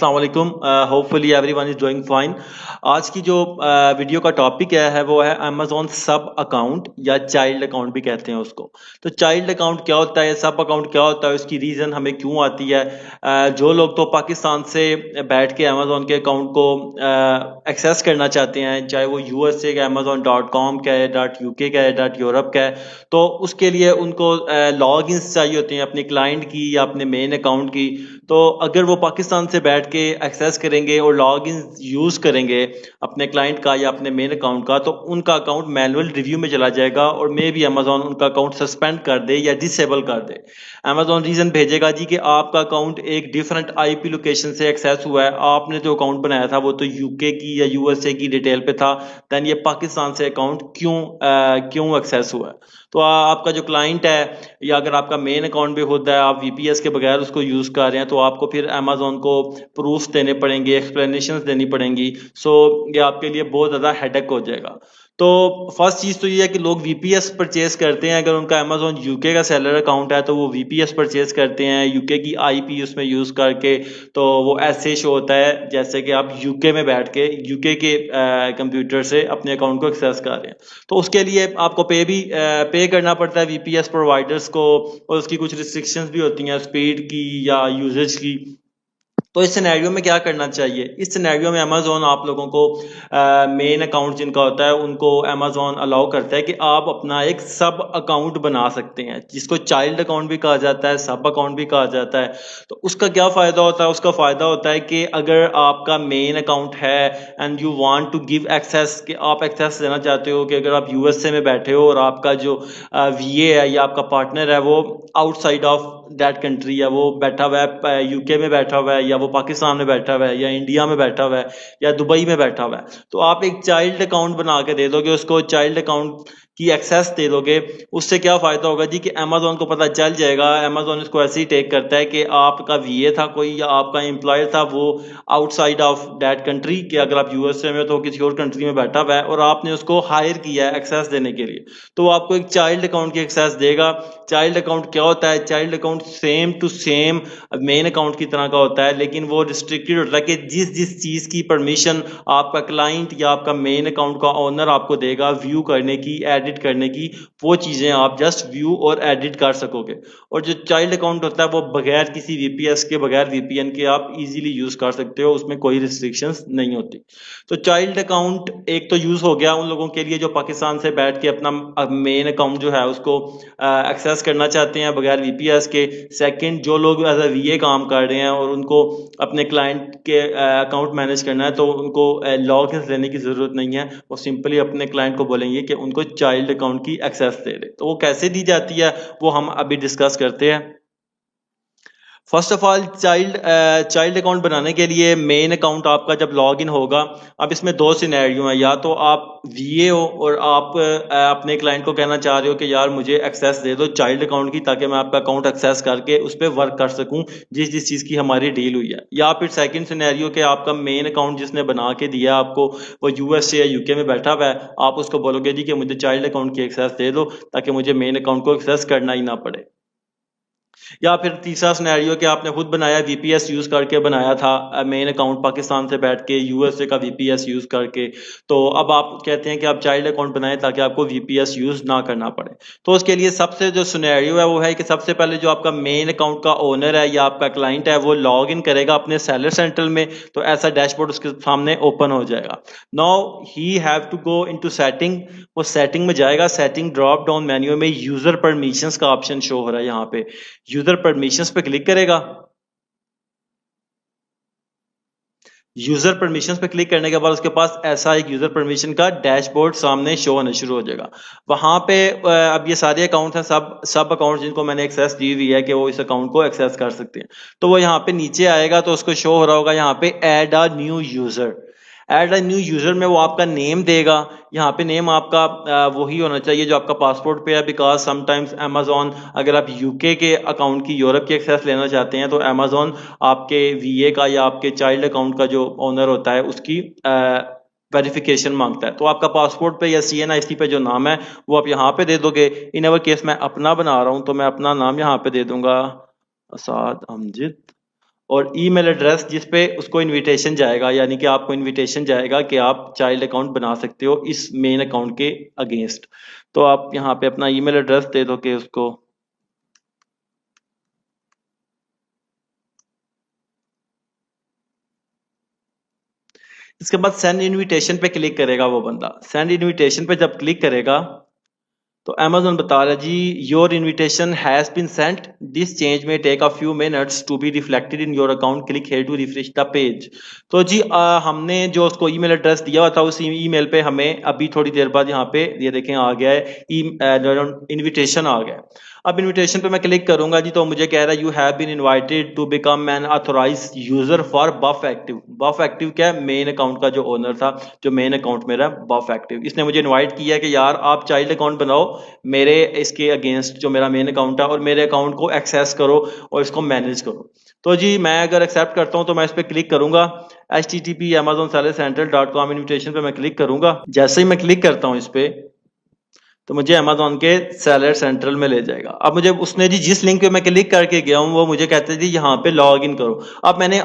अस्सलाम वालेकुम। Hopefully everyone is doing fine. आज की जो वीडियो का टॉपिक है वो है अमेजोन सब अकाउंट या चाइल्ड अकाउंट भी कहते हैं उसको। तो चाइल्ड अकाउंट क्या होता है, सब अकाउंट क्या होता है, उसकी रीज़न हमें क्यों आती है। जो लोग तो पाकिस्तान से बैठ के अमेजोन के अकाउंट को एक्सेस करना चाहते हैं, चाहे वो यूएसए का amazon.com का है, .uk का है, .यूरोप का है, तो उसके लिए उनको लॉग इन चाहिए होते हैं अपने क्लाइंट की या अपने मेन अकाउंट की। तो अगर वो पाकिस्तान से बैठ के एक्सेस करेंगे और लॉग इन यूज़ करेंगे अपने क्लाइंट का या अपने मेन अकाउंट का, तो उनका अकाउंट मैनुअल रिव्यू में चला जाएगा और मे भी अमेजोन उनका अकाउंट सस्पेंड कर दे या डिसेबल कर दे। अमेजोन रीज़न भेजेगा जी कि आपका अकाउंट एक डिफरेंट आईपी लोकेशन से एक्सेस हुआ है, आपने जो अकाउंट बनाया था वो तो यूके की या यूएसए की डिटेल पे था, दैन ये पाकिस्तान से अकाउंट क्यों एक्सेस हुआ है। तो आपका जो क्लाइंट है या अगर आपका मेन अकाउंट भी होता है, आप वीपीएस के बगैर उसको यूज़ कर रहे हैं, तो आपको फिर अमेजोन को प्रूफ देने पड़ेंगे, एक्सप्लेनेशंस देनी पड़ेंगी। सो ये आपके लिए बहुत ज़्यादा हेडेक हो जाएगा। तो फर्स्ट चीज़ तो ये है कि लोग वीपीएस परचेज करते हैं। अगर उनका अमेजोन यूके का सेलर अकाउंट है तो वो वीपीएस परचेज करते हैं यूके की आईपी उसमें यूज़ करके। तो वो ऐसे शो होता है जैसे कि आप यूके में बैठ के यूके के कंप्यूटर से अपने अकाउंट को एक्सेस कर रहे हैं। तो उसके लिए आपको पे करना पड़ता है वीपीएस प्रोवाइडर्स को, और उसकी कुछ रिस्ट्रिक्शंस भी होती हैं स्पीड की या यूजेज की। तो इस सिनेरियो में क्या करना चाहिए, इस सिनेरियो में अमेजोन आप लोगों को मेन अकाउंट जिनका होता है उनको अमेजोन अलाउ करता है कि आप अपना एक सब अकाउंट बना सकते हैं, जिसको चाइल्ड अकाउंट भी कहा जाता है, सब अकाउंट भी कहा जाता है। तो उसका क्या फ़ायदा होता है, उसका फ़ायदा होता है कि अगर आपका मेन अकाउंट है and you want to give access, कि आप एक्सेस देना चाहते हो कि अगर आप यूएसए में बैठे हो और आपका जो वीए है या आपका पार्टनर है वो आउटसाइड ऑफ दैट कंट्री है, वो बैठा हुआ है यूके में बैठा हुआ है या वो पाकिस्तान में बैठा हुआ है या इंडिया में बैठा हुआ है या दुबई में बैठा हुआ है, तो आप एक चाइल्ड अकाउंट बना के दे दोगे उसको, चाइल्ड अकाउंट की एक्सेस दे दोगे। उससे क्या फ़ायदा होगा जी कि अमेजोन को पता चल जाएगा, अमेजोन इसको ऐसे ही टेक करता है कि आपका वीए था कोई या आपका एम्प्लॉयर था वो आउटसाइड ऑफ दैट कंट्री, कि अगर आप यूएसए में तो किसी और कंट्री में बैठा हुआ है और आपने उसको हायर किया है एक्सेस देने के लिए, तो वो आपको एक चाइल्ड अकाउंट की एक्सेस देगा। चाइल्ड अकाउंट क्या होता है, child account same to same main account की तरह का होता है, लेकिन वो रिस्ट्रिक्टेड होता है कि जिस जिस चीज़ की परमिशन आपका क्लाइंट या आपका मेन अकाउंट का ओनर आपको देगा व्यू करने की, एडिट करने की, वो चीज़ें आप जस्ट व्यू और एडिट कर सकोगे। और जो चाइल्ड अकाउंट होता है वो बगैर किसी वीपीएस के, बगैर वीपीएन के आप इजीली यूज़ कर सकते हो, उसमें कोई रिस्ट्रिक्शंस नहीं होती। तो चाइल्ड अकाउंट एक तो यूज़ हो गया उन लोगों के लिए जो पाकिस्तान से बैठ के अपना मेन अकाउंट जो है उसको एक्सेस करना चाहते हैं बगैर वीपीएस के। सेकंड, जो लोग एज अ वीए काम कर रहे हैं और उनको अपने क्लाइंट के अकाउंट मैनेज करना है, तो उनको लॉग इन लेने की ज़रूरत नहीं है, वो सिंपली अपने क्लाइंट को बोलेंगे कि उनको चाइल्ड अकाउंट की एक्सेस दे दे। तो वो कैसे दी जाती है वो हम अभी डिस्कस करते हैं। First of all, child account बनाने के लिए मेन अकाउंट आपका जब लॉग इन होगा, अब इसमें दो सिनेरियो हैं, या तो आप वीए हो और आप अपने क्लाइंट को कहना चाह रहे हो कि यार मुझे एक्सेस दे दो चाइल्ड अकाउंट की, ताकि मैं आपका अकाउंट एक्सेस करके उस पर वर्क कर सकूं जिस जिस चीज़ की हमारी डील हुई है। या फिर सेकंड सिनेरियो कि आपका मेन अकाउंट जिसने बना के दिया आपको वो यूएसए या यूके में बैठा हुआ है, आप उसको बोलोगे जी कि मुझे चाइल्ड अकाउंट की एक्सेस दे दो ताकि मुझे मेन अकाउंट को एक्सेस करना ही ना पड़े। या फिर तीसरा सिनेरियो कि आपने खुद बनाया, वीपीएस यूज़ करके बनाया था मेन अकाउंट पाकिस्तान से बैठ के यूएसए का वीपीएस यूज़ करके, तो अब आप कहते हैं कि आप चाइल्ड अकाउंट बनाएं ताकि आपको वीपीएस यूज़ ना करना पड़े। तो उसके लिए सबसे जो सिनेरियो है वो है कि सबसे पहले जो आपका मेन अकाउंट का ओनर है या आपका क्लाइंट है वो लॉग इन करेगा अपने सेलर सेंटर में, तो ऐसा डैशबोर्ड उसके सामने ओपन हो जाएगा। Now he have to go into setting, वो सेटिंग में जाएगा, सेटिंग ड्रॉप डाउन मेन्यू में यूज़र परमिशंस का ऑप्शन शो हो रहा है, यहाँ पे यूजर परमिशंस पे क्लिक करेगा। यूजर परमिशंस पे क्लिक करने के बाद उसके पास ऐसा एक यूजर परमिशन का डैशबोर्ड सामने शो होना शुरू हो जाएगा। वहां पे अब ये सारे अकाउंट हैं, सब सब अकाउंट जिनको मैंने एक्सेस दी हुई है कि वो इस अकाउंट को एक्सेस कर सकते हैं, तो वो यहाँ पे नीचे आएगा तो उसको शो हो रहा होगा यहाँ पे add a new user. Add a new user में वो आपका नेम देगा। यहाँ पे नेम आपका वही होना चाहिए जो आपका पासपोर्ट पे है, बिकॉज समटाइम्स अमेजोन, अगर आप यूके के अकाउंट की, यूरोप की एक्सेस लेना चाहते हैं, तो अमेजोन आपके वीए का या आपके चाइल्ड अकाउंट का जो ओनर होता है उसकी वेरिफिकेशन मांगता है। तो आपका पासपोर्ट पे या सीएनआईसी पे जो नाम है वो आप यहाँ पे दे दोगे। इन अवर केस मैं अपना बना रहा हूँ तो मैं अपना नाम यहाँ पे दे दूंगा असाद अमजिद, और ईमेल एड्रेस जिस पे उसको इनविटेशन जाएगा, यानी कि आपको इनविटेशन जाएगा कि आप चाइल्ड अकाउंट बना सकते हो इस मेन अकाउंट के अगेंस्ट। तो आप यहाँ पे अपना ईमेल एड्रेस दे दोगे उसको। इसके बाद सेंड इनविटेशन पे क्लिक करेगा वो बंदा। सेंड इनविटेशन पे जब क्लिक करेगा तो अमेजोन बता रहा है जी, your invitation has been sent, this change may take a few minutes to be reflected in your account, click here to refresh the page. तो जी हमने जो उसको ईमेल एड्रेस दिया हुआ था उस ईमेल पे हमें अभी थोड़ी देर बाद यहाँ पे ये देखें आ गया है इनविटेशन आ गया है। अब इनविटेशन पे मैं क्लिक करूंगा जी, तो मुझे कह रहा है you have been invited to become an authorize user for buff active. Buff active क्या है? मेन अकाउंट का जो ओनर था, जो मेन अकाउंट मेरा बफ एक्टिव, इसने मुझे इनवाइट किया कि यार आप चाइल्ड अकाउंट बनाओ मेरे इसके अगेंस्ट जो मेरा मेन अकाउंट है, और मेरे अकाउंट को एक्सेस करो और इसको मैनेज करो। तो जी मैं अगर एक्सेप्ट करता हूं तो मैं इस पर क्लिक करूंगा, http://amazonsellercentral.com इन्विटेशन पे मैं क्लिक करूंगा। जैसे ही मैं क्लिक करता हूं इस पे तो मुझे अमेजोन के सेलर सेंट्रल में ले जाएगा। अब मुझे उसने जी जिस लिंक पे मैं क्लिक करके गया हूँ वो मुझे कहते हैं जी यहाँ पे लॉग इन करो। अब मैंने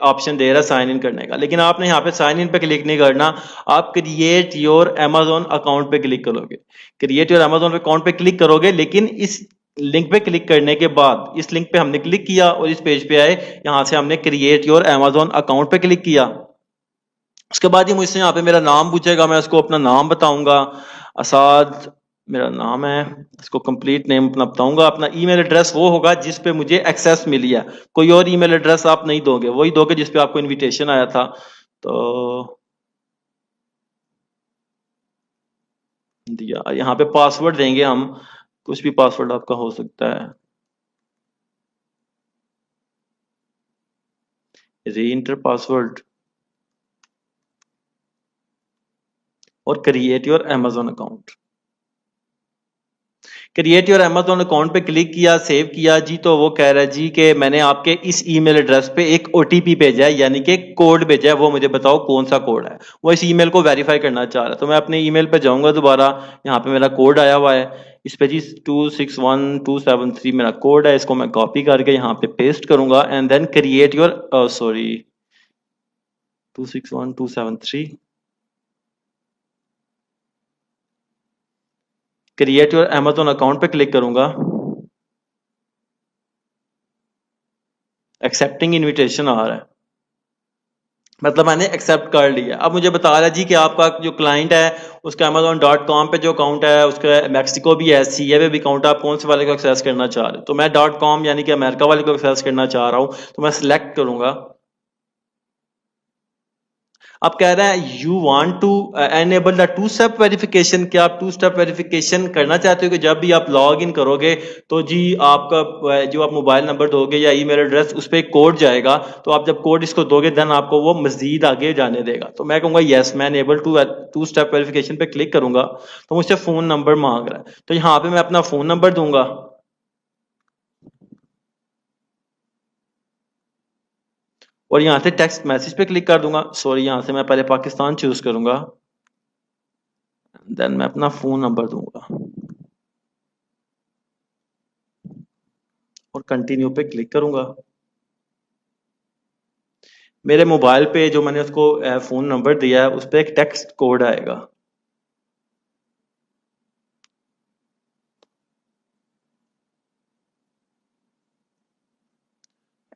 ऑप्शन दे रहा है साइन इन करने का, लेकिन आपने यहाँ पे साइन इन पे क्लिक नहीं करना, आप क्रिएट योर अमेजोन अकाउंट पे क्लिक करोगे। क्रिएट योर अमेजोन अकाउंट पे क्लिक करोगे, लेकिन इस लिंक पे क्लिक करने के बाद, इस लिंक पे हमने क्लिक किया और इस पेज पे आए, यहाँ से हमने क्रिएट योर अमेजोन अकाउंट पे क्लिक किया। उसके बाद ही मुझसे यहाँ पे मेरा नाम पूछेगा, मैं उसको अपना नाम बताऊंगा, असाद मेरा नाम है, इसको कंप्लीट नेम अपना बताऊंगा। अपना ईमेल एड्रेस वो होगा जिस पे मुझे एक्सेस मिली है, कोई और ईमेल एड्रेस आप नहीं दोगे, वही दोगे जिस पे आपको इनविटेशन आया था। तो दिया, यहाँ पे पासवर्ड देंगे हम, कुछ भी पासवर्ड आपका हो सकता है, री इंटर पासवर्ड, और create your Amazon account. Create your Amazon account पे क्लिक किया, सेव किया जी, तो वो कह रहा है जी कि मैंने आपके इस ईमेल एड्रेस पे एक ओटीपी भेजा है, यानी कि कोड भेजा है, वो मुझे बताओ कौन सा कोड है। वो इस ईमेल को वेरीफाई करना चाह रहा है। तो मैं अपने ईमेल पे जाऊंगा दोबारा, यहाँ पे मेरा कोड आया हुआ है, इस पे जी 261273 मेरा कोड है, इसको मैं कॉपी करके यहाँ पे पेस्ट करूंगा and then create your sorry 261273 create your Amazon account पे क्लिक करूंगा। एक्सेप्टिंग इनविटेशन आ रहा है, मतलब मैंने एक्सेप्ट कर लिया। अब मुझे बता रहा है जी कि आपका जो क्लाइंट है उसका amazon.com पे जो अकाउंट है, उसका मैक्सिको भी है, सीए पे भी अकाउंट है, आप कौन से वाले को एक्सेस करना चाह रहे हो। तो मैं .com यानी कि अमेरिका वाले को एक्सेस करना चाह रहा हूँ, तो मैं सिलेक्ट करूंगा। अब कह रहा है you want to enable the two step verification, क्या आप टू स्टेप वेरिफिकेशन करना चाहते हो कि जब भी आप लॉग इन करोगे तो जी आपका जो आप मोबाइल नंबर दोगे या ईमेल एड्रेस उस पर कोड जाएगा, तो आप जब कोड इसको दोगे देन आपको वो मजीद आगे जाने देगा। तो मैं कहूँगा यस मैं एनेबल टू स्टेप वेरिफिकेशन पे क्लिक करूंगा। तो मुझसे फोन नंबर मांग रहा है, तो यहाँ पे मैं अपना फोन नंबर दूंगा, और यहाँ से टेक्स्ट मैसेज पे क्लिक कर दूंगा। सॉरी, यहाँ से मैं पहले पाकिस्तान चूज करूंगा, देन मैं अपना फोन नंबर दूंगा और कंटिन्यू पे क्लिक करूंगा। मेरे मोबाइल पे जो मैंने उसको फोन नंबर दिया है उस पर एक टेक्स्ट कोड आएगा।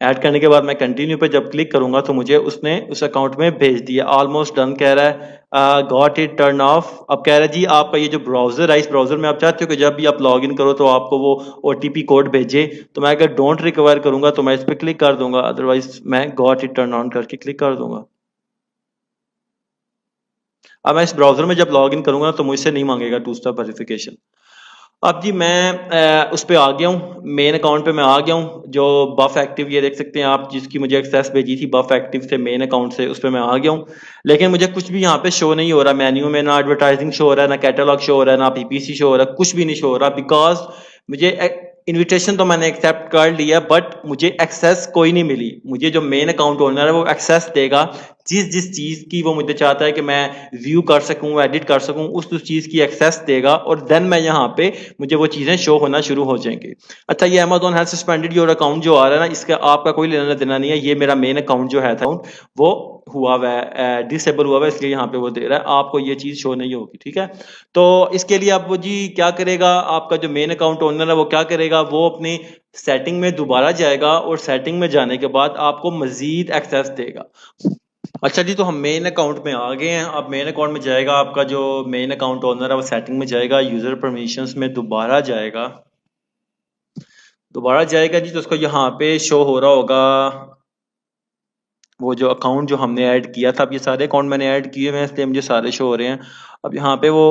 ऐड करने के बाद मैं कंटिन्यू पे जब क्लिक करूंगा तो मुझे उसने उस अकाउंट में भेज दिया। ऑलमोस्ट डन कह रहा है, गॉट इट टर्न ऑफ। अब कह रहा है जी आपका ये जो ब्राउजर है, इस ब्राउजर में आप चाहते हो कि जब भी आप लॉग इन करो तो आपको वो ओटीपी कोड भेजे। तो मैं अगर डोंट रिक्वायर करूंगा तो मैं इस पर क्लिक कर दूंगा, अदरवाइज मैं गॉट इट टर्न ऑन करके क्लिक कर दूंगा। अब मैं इस ब्राउजर में जब लॉग इन करूंगा तो मुझसे नहीं मांगेगा टू स्टेप वेरिफिकेशन। अब जी मैं उस पर आ गया हूँ, मेन अकाउंट पे मैं आ गया हूँ, जो बफ एक्टिव ये देख सकते हैं आप, जिसकी मुझे एक्सेस भेजी थी बफ एक्टिव से मेन अकाउंट से, उस पर मैं आ गया हूँ। लेकिन मुझे कुछ भी यहाँ पे शो नहीं हो रहा मेन्यू में, ना एडवर्टाइजिंग शो हो रहा है, ना कैटलॉग शो हो रहा है, ना पीपीसी शो हो रहा है, कुछ भी नहीं शो हो रहा, बिकॉज मुझे इनविटेशन तो मैंने एक्सेप्ट कर लिया, बट मुझे एक्सेस कोई नहीं मिली। मुझे जो मेन अकाउंट ओनर है वो एक्सेस देगा जिस जिस चीज की वो मुझे चाहता है कि मैं व्यू कर सकूं, एडिट कर सकूं, उस चीज की एक्सेस देगा, और देन मैं यहाँ पे मुझे वो चीजें शो होना शुरू हो जाएंगी। अच्छा, ये Amazon has suspended your account जो आ रहा है ना, इसका आपका कोई लेना देना नहीं है। ये मेरा मेन अकाउंट जो है था वो हुआ हुआ है, डिसेबल हुआ हुआ है, इसलिए यहाँ पे वो दे रहा है, आपको ये चीज शो नहीं होगी। ठीक है, तो इसके लिए अब वो जी क्या करेगा, आपका जो मेन अकाउंट ओनर है वो क्या करेगा, वो अपनी सेटिंग में दोबारा जाएगा और सेटिंग में जाने के बाद आपको मजीद एक्सेस देगा। अच्छा जी, तो हम मेन अकाउंट में आ गए हैं। अब मेन अकाउंट में जाएगा, आपका जो मेन अकाउंट ओनर है वो सेटिंग में जाएगा, यूजर परमिशंस में दोबारा जाएगा, जी। तो उसको यहाँ पे शो हो रहा होगा वो जो अकाउंट जो हमने ऐड किया था। अब ये सारे अकाउंट मैंने ऐड किए हुए हैं, इसलिए मुझे सारे शो हो रहे हैं। अब यहाँ पे वो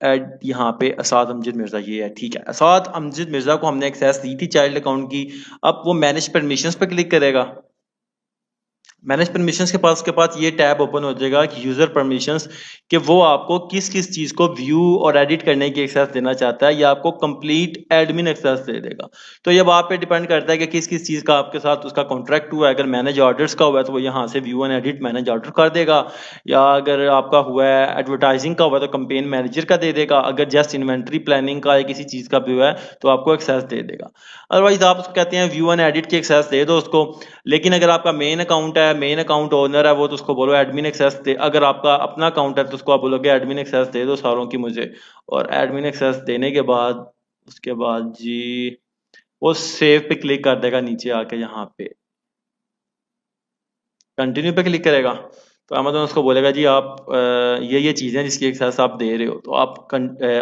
ऐड, यहाँ पे असाद अमजद मिर्जा ये है। ठीक है, असाद अमजद मिर्जा को हमने एक्सेस दी थी चाइल्ड अकाउंट की। अब वो मैनेज परमिशंस पे क्लिक करेगा। मैनेज परमिशंस के पास ये टैब ओपन हो जाएगा कि यूजर परमिशंस, कि वो आपको किस किस चीज को व्यू और एडिट करने की एक्सेस देना चाहता है, या आपको कंप्लीट एडमिन एक्सेस दे देगा। तो ये अब आप पे डिपेंड करता है कि किस किस चीज का आपके साथ उसका कॉन्ट्रैक्ट हुआ है। अगर मैनेज ऑर्डर्स का हुआ है तो वो यहाँ से view and edit manage order कर देगा, या अगर आपका हुआ है एडवर्टाइजिंग का हुआ है तो कंपेन मैनेजर का दे देगा, अगर जस्ट इन्वेंट्री प्लानिंग का या किसी चीज का भी हुआ है तो आपको एक्सेस दे देगा। अदरवाइज आप उसको कहते हैं व्यू एंड एडिट की एक्सेस दे दो उसको। लेकिन अगर आपका मेन अकाउंट है, मेन अकाउंट ओनर है, वो तो उसको बोलो एडमिन एक्सेस दे। अगर आपका अपना अकाउंट है तो उसको आप बोलोगे एडमिन एक्सेस दे दो सारों की मुझे, और एडमिन एक्सेस देने के बाद उसके बाद जी वो सेव पे क्लिक कर देगा, नीचे आके यहाँ पे कंटिन्यू पे क्लिक करेगा। तो अमेज़न उसको बोलेगा जी आप ये चीज़ें जिसकी एक्सेस आप दे रहे हो, तो आप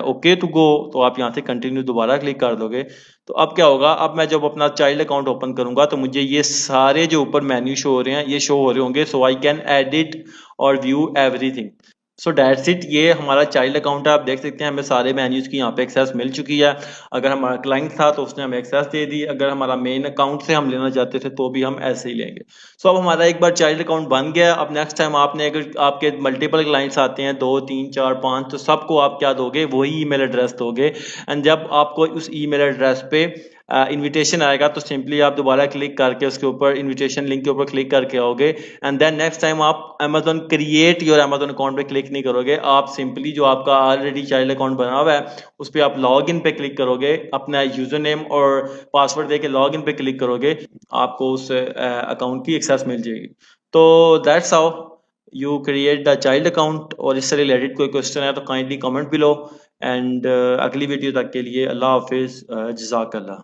ओके टू गो, तो आप यहाँ से कंटिन्यू दोबारा क्लिक कर दोगे। तो अब क्या होगा, अब मैं जब अपना चाइल्ड अकाउंट ओपन करूंगा तो मुझे ये सारे जो ऊपर मेन्यू शो हो रहे हैं ये शो हो रहे होंगे, सो आई कैन एडिट और view everything. So that's it, ये हमारा चाइल्ड अकाउंट है। आप देख सकते हैं हमें सारे मेन्यूज की यहाँ पे एक्सेस मिल चुकी है। अगर हमारा क्लाइंट था तो उसने हमें एक्सेस दे दी, अगर हमारा मेन अकाउंट से हम लेना चाहते थे तो भी हम ऐसे ही लेंगे। सो अब हमारा एक बार चाइल्ड अकाउंट बन गया। अब नेक्स्ट टाइम आपने, अगर आपके मल्टीपल क्लाइंट्स आते हैं 2 3 4 5, तो सबको आप क्या दोगे, वही ईमेल एड्रेस दोगे। एंड जब आपको उस ईमेल एड्रेस पे इनविटेशन आएगा तो सिंपली आप दोबारा क्लिक करके उसके ऊपर इनविटेशन लिंक के ऊपर क्लिक करके आओगे। एंड देन नेक्स्ट टाइम आप Amazon create your Amazon account पे क्लिक नहीं करोगे, आप सिंपली जो आपका ऑलरेडी चाइल्ड अकाउंट बना हुआ है उस पर आप लॉग इन पे क्लिक करोगे, अपना यूजर नेम और पासवर्ड देके लॉग इन पे क्लिक करोगे, आपको उस अकाउंट की एक्सेस मिल जाएगी। तो that's how you create the child account. और इससे रिलेटेड कोई क्वेश्चन है तो काइंडली कमेंट बिलो। एंड अगली वीडियो तक के लिए अल्लाह हाफिज, जज़ाकल्लाह।